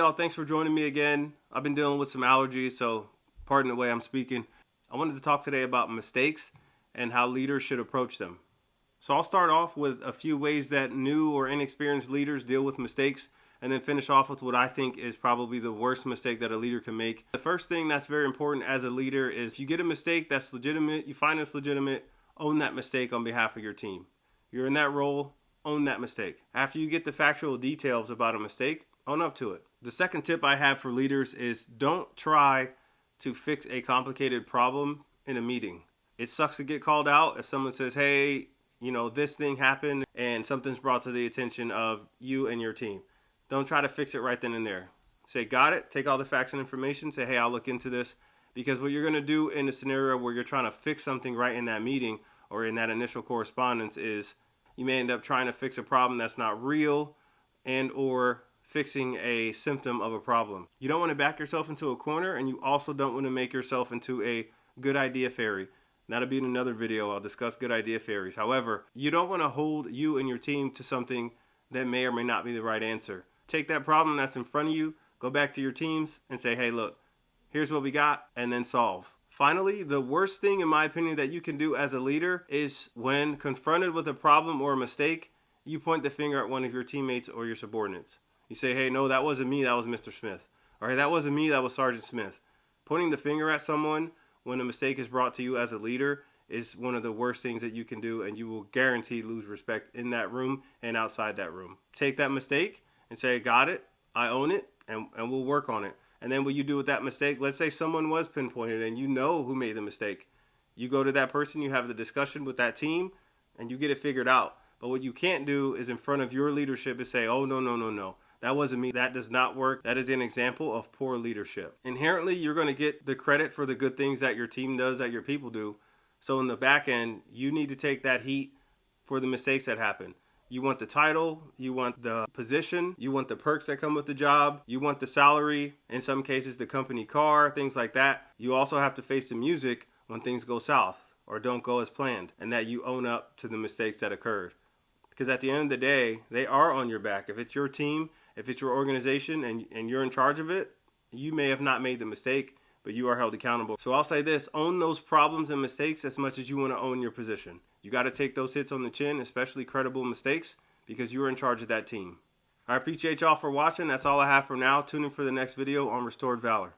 Y'all, thanks for joining me again. I've been dealing with some allergies, so pardon the way I'm speaking. I wanted to talk today about mistakes and how leaders should approach them. So I'll start off with a few ways that new or inexperienced leaders deal with mistakes, and then finish off with what I think is probably the worst mistake that a leader can make. The first thing that's very important as a leader is if you get a mistake that's legitimate, you find it's legitimate, own that mistake on behalf of your team. You're in that role, own that mistake. After you get the factual details about a mistake, own up to it. The second tip I have for leaders is don't try to fix a complicated problem in a meeting. It sucks to get called out if someone says, hey, this thing happened and something's brought to the attention of you and your team. Don't try to fix it right then and there. Say, got it, take all the facts and information, say, hey, I'll look into this. Because what you're going to do in a scenario where you're trying to fix something right in that meeting or in that initial correspondence is you may end up trying to fix a problem that's not real and or fixing a symptom of a problem. You don't want to back yourself into a corner, and you also don't want to make yourself into a good idea fairy. That'll be in another video. I'll discuss good idea fairies. However, you don't want to hold you and your team to something that may or may not be the right answer. Take that problem that's in front of you, go back to your teams and say, hey, look, here's what we got, and then solve. Finally, the worst thing, in my opinion, that you can do as a leader is when confronted with a problem or a mistake, you point the finger at one of your teammates or your subordinates. You say, hey, no, that wasn't me, that was Mr. Smith. Or hey, that wasn't me, that was Sergeant Smith. Pointing the finger at someone when a mistake is brought to you as a leader is one of the worst things that you can do, and you will guarantee lose respect in that room and outside that room. Take that mistake and say, got it, I own it, and we'll work on it. And then what you do with that mistake, let's say someone was pinpointed and you know who made the mistake. You go to that person, you have the discussion with that team, and you get it figured out. But what you can't do is in front of your leadership is say, oh, no. That wasn't me. That does not work. That is an example of poor leadership. Inherently, you're going to get the credit for the good things that your team does, that your people do. So in the back end, you need to take that heat for the mistakes that happen. You want the title, you want the position, you want the perks that come with the job, you want the salary, in some cases the company car, things like that. You also have to face the music when things go south or don't go as planned, and that you own up to the mistakes that occurred. Because at the end of the day, they are on your back. If it's your team, if it's your organization and you're in charge of it, you may have not made the mistake, but you are held accountable. So I'll say this, own those problems and mistakes as much as you want to own your position. You got to take those hits on the chin, especially credible mistakes, because you're in charge of that team. I appreciate y'all for watching. That's all I have for now. Tune in for the next video on Restored Valor.